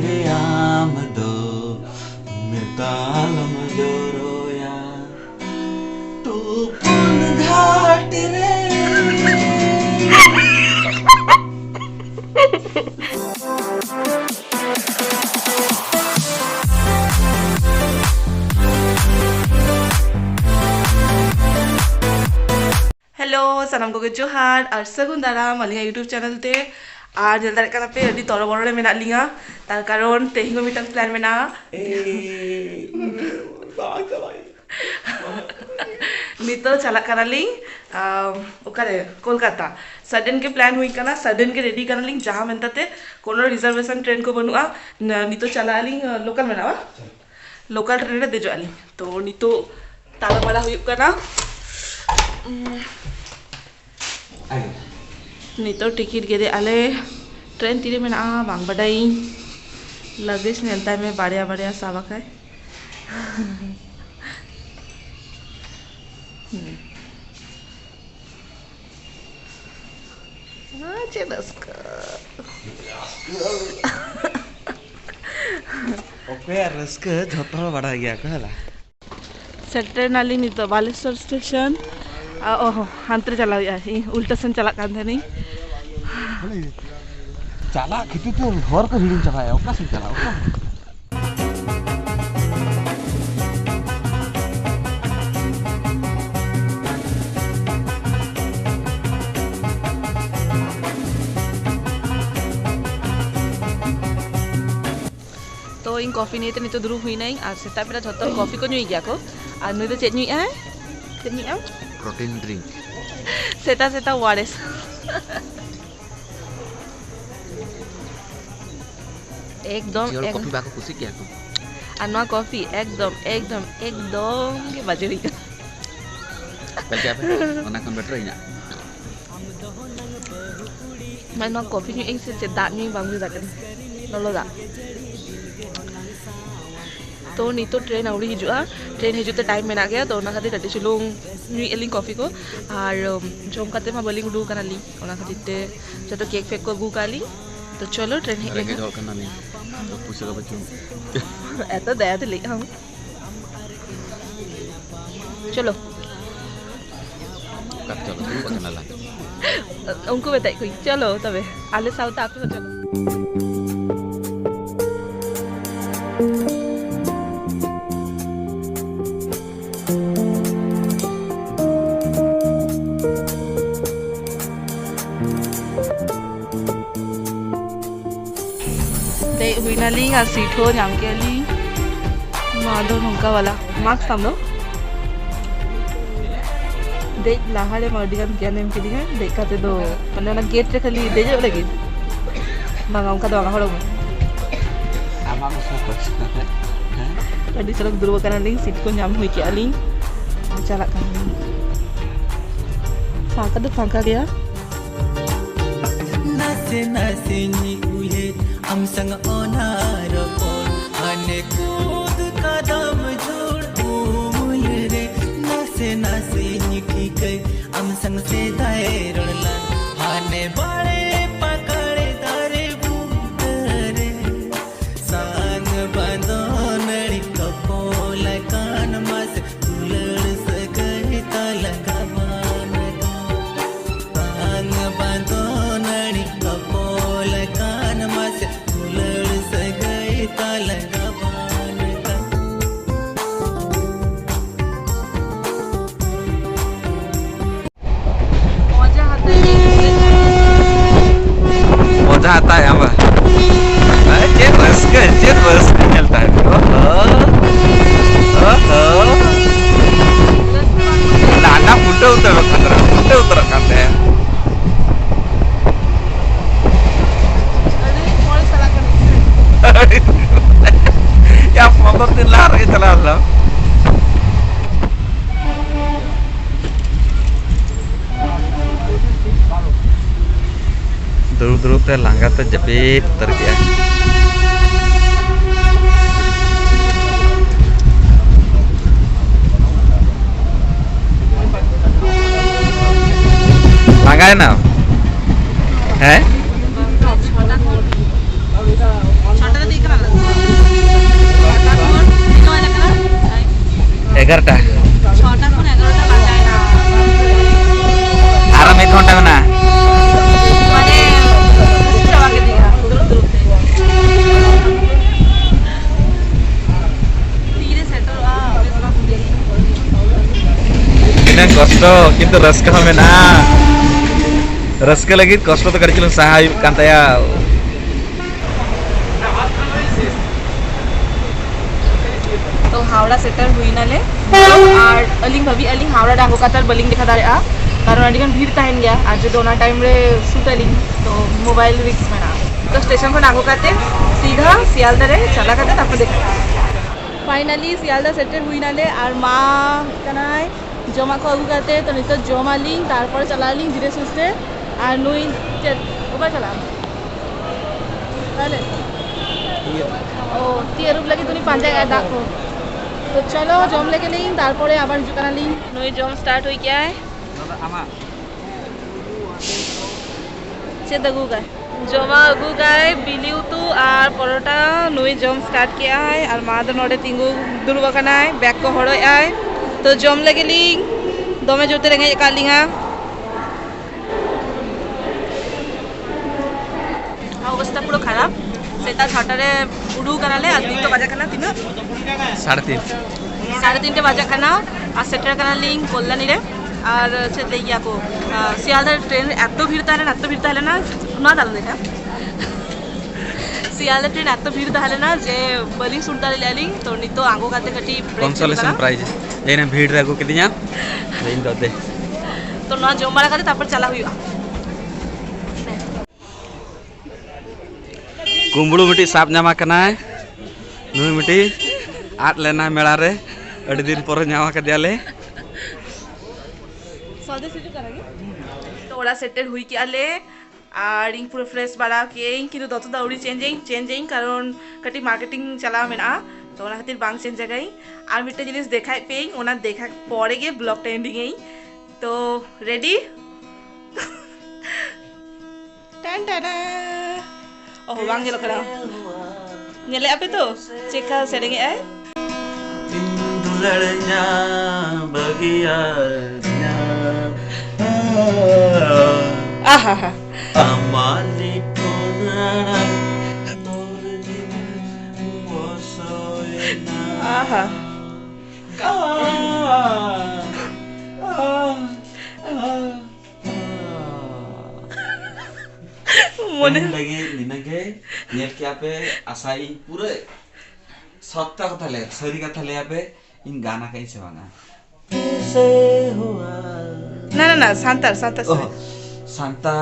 रे आम दो मितालम जोरोया तू पुन घाट रे। हेलो सानाम को जोहार और सगुन दाराम अलिया यूट्यूब चैनल ते आज जल्दी करना पे अभी तोरो बड़े में लिंगा तार कारण तेही को मिटन प्लान में ना नितो चला करा लिंग ओकरे कोलकाता सडन के प्लान हुई करना सडन के रेडी करना लिंग जहाँ में तते कोनो रिजर्वेशन ट्रेन को बनुआ नितो चला लिंग लोकल में ना लोकल ट्रेन रे देजो लिंग तो नितो ताला माला हुई करना नितो टिकट के दे आले ट्रेन तीरे में ना बांग बडाई लगेज नेलता में बाड़िया बाड़िया सावा खाए ओके रस्क झोतो बड़ा गया कहला सेक्टर नाली नितो बालेश्वर स्टेशन ओहो हांतरे चला उल्टा सन चला कांधे नहीं चला कितु तो घर को हिडिन चलाया ओका से चला ओका तो इन कॉफी नहीं तो दुरुब हुई नहीं आज सेता पेरा झोतो कॉफी को नुई गया को आज नुई तो चेक नुई है चेक नुई है प्रोटीन ड्रिंक सेता सेता वारेस एकदम एक कॉफी बाको कुछ किया को अनवा कॉफी एकदम एकदम एकदम के बजे रही बल क्या पे ओना कन बेटर इना मैं ना कॉफी नी एक से दात नी बांगु जाकन नलो दा तो नी तो ट्रेन आवड़ी हिजुआ ट्रेन हिजुते टाइम में ना गया तो ओना खातिर टटी चुलुंग नी एलिंग कॉफी को और जोम काते मा बलिंग उडू कना ली ओना खातिर ते जतो केक फेक को गु काली तो चलो ट्रेन हे के दो कना नहीं पूछ लगा बच्चों ऐसा दया तो ले हम चलो कब चलो तुम कना ला उनको बताई कोई चलो तबे आले साउथ आपको चलो हुईनालिंग आ सीट हो नाम के ली माधो नौका वाला मार्क्स सामनो देख लाहाले मर्डिगन क्या नेम के लिए देखा ते दो मने ना गेट रे खाली दे जो लगी बांगा उनका दो हड़ो में आमा को सब कुछ तड़ी सड़क दुर्व करना लिंग सीट को नाम हुई के लिंग चला कर फांका गया नसे नसे नी उहे हम संग ओनार पोल अने कूद कदम जोड़ उमुल रे नसे नसे नी की गई हम संग से दायरण लन हाने बड़े पकड़े दारे बुतरे सांग बंदो नड़ी कपोल कान मस तुलड़ सगरे तलगा मान सांग बंदो नड़ी कपोल कान मस मजा आता है अब जे बस चलता है नाना फुटे उतर करते हैं या मोटर दिन ला रही चला लो दूर ते लांगा तो जबीत उतर गया लांगा है ना है 6টা 11टा 6टा खन 11टा बाजाय ना आराम 1 घंटा में ना माने चावा के दिया धीरे सेटल कितना कष्ट किंतु रस्का हमें ना रस्का लगी कष्ट तो कर चलो सहाय कांताया तो हावड़ा सेटल हुई नाले और अलिंग भाभी अलिंग हावड़ा डांगो कातर बलिंग देखा दारे आ कारण अडिगन भीड़ ताहेन गया आज दोना टाइम रे शूट अलिंग तो मोबाइल रिक्स में ना तो स्टेशन को डांगो काते सीधा सियालदा रे चला काते तापर देख फाइनली सियालदा सेटल हुई नाले और माँ कनाय जमा को अगु काते तो नितो जमा लिंग तारपर चला लिंग धीरे सुस्ते और नुई ऊपर चला ताले ओ ती रूप लगी तुनी पांजा गया दाखो तो चलो जम लेके लिंग तारपरे आबार जुकाना लिंग नुई जम स्टार्ट हुई क्या है दगू गाय जमा अगू गाय बिली उतु और परोटा नुई जम स्टार्ट किया है और माँ दो नोड़े तिंगू दुर्बकाना है बैग को हड़ो आए तो जम लेके लिंग दोमे जोते रेंगे का लिंगा अवस्था पूरा खराब सेटा 6टारे उडू कनाले आज तो बाजा खाना तीन 3:30 बाजा खाना और सेटर कना लिंग कल्याणी रे और से गया को सियालदा ट्रेन एत भीड़ ताहले ना ना दाल देखा सियालदा ट्रेन एत भीड़ ताहले ना जे बलिंग सुनता लेली तो नितो आंगो काते कटी कंसोलेशन प्राइज एना भीड़ रे को किदिया देन दो दे तो ना जमारा काते तापर चला हुआ कुंबड़ू मिट्टी साप नामा कना है नुई मिट्टी आट लेना मेला रे अड़ी दिन पर नामा कर दियाले तो ओड़ा सेटेल हुई क्या ले और इन पूरा फ्रेश बड़ा के किंतु दतो दाउड़ी चेंजिंग कारण कटी मार्केटिंग चला मेना तो ओना खातिर बांग चेंज जगह और मिट्टे जिनिस देखाय पेई ओना देखा पड़े गे ब्लॉग टा एंडिंग गई तो रेडी टन टन ओह बांग गेलो करा नेले आपे तो चेका सेरेंगे आए दुलड़ना बगियाना आहा हा अमाली कोना तोर दिन बसोयना आहा मोने लगे निनगे नेल क्या पे आसाई पूरे सत्ता कथा ले सरी कथा ले पे इन गाना कहीं से वांगा कैसे हुआ ना सांता सांता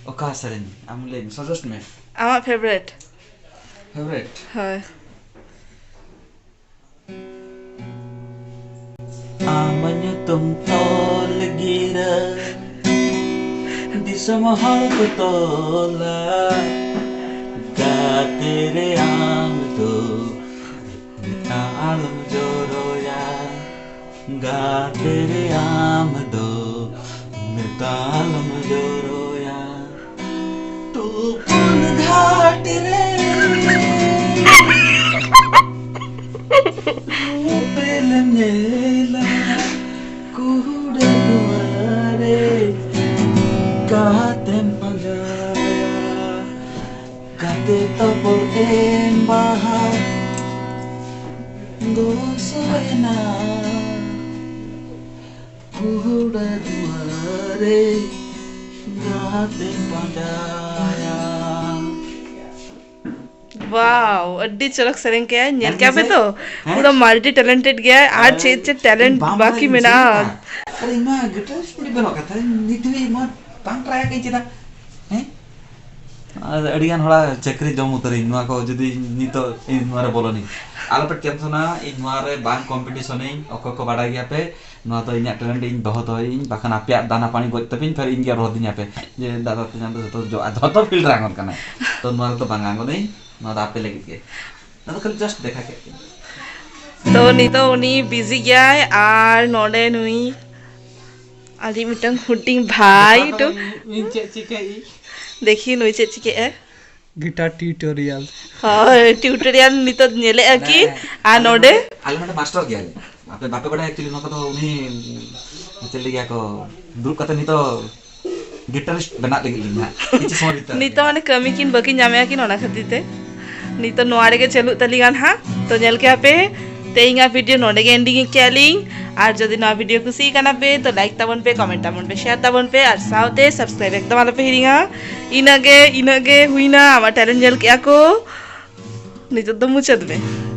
ओका सरेन आमुले सजेस्ट में आमा फेवरेट हाय आमन्य तुम तोल गिरा दिसमहल को तोला गा तेरे आम तो तालम जोरोया गा तेरे आम दो तालम जोरोया तू पुल घाट रे पेल मेला कुड़ा दुआरे Katem pagaya kate tapor en bahar gosoena kuda duare katem pagaya वाओ अड्डी चलक सरेंग क्या है नेल क्या पे तो पूरा मल्टी टैलेंटेड गया है आज छे टैलेंट बाकी में ना अरे मां गिटार स्पीड बनो कथा नितवी मां पांग ट्राई कई चिदा हैं अडिगान हड़ा चक्री जम उतरे इनवा को जदी नितो इनवारे बोलोनी आलपट केमसना इनवारे बांग कंपटीशन इन ओको को बाडा गया पे नवा तो इन्या टैलेंट इन बहुत है इन बाखन आपिया दाना पानी गoj तपिन फिर इन गया रोदिन पे जे दादा तो जानतो जो धतो फील्ड रांगन कना तो नवा तो बांगांगो नहीं नवा आपे लगी के ना तो खाली जस्ट देखा के तो नितो उनी बिजी गया है और नोडे नुई आदि मिटंग हुटिंग भाई तो देखी नुई चे चिके है गिटार ट्यूटोरियल हां ट्यूटोरियल नितो नेले की आ नोडे आलमटे मास्टर गया आपे बापे बड़ा एक्चुअली नो तो उनी चल गया को दुरुप कते नी तो गिटारिस्ट बना लगी लिना किछ समय भीतर नीतो माने कमी किन बकिन जामे किन ओना खातिर ते नीतो नोआड़े के चलु तलिगान हा तो नेल के आपे तेइंगा वीडियो नोडे के एंडिंग के लिंग और जदि नवा वीडियो कुसी काना पे तो लाइक ताबन पे कमेंट ताबन पे शेयर ताबन पे और साउते सब्सक्राइब एकदम आलो पे हिरिंगा इनागे हुइना आमा टैलेंट नेल के आको नीतो तो मुचद में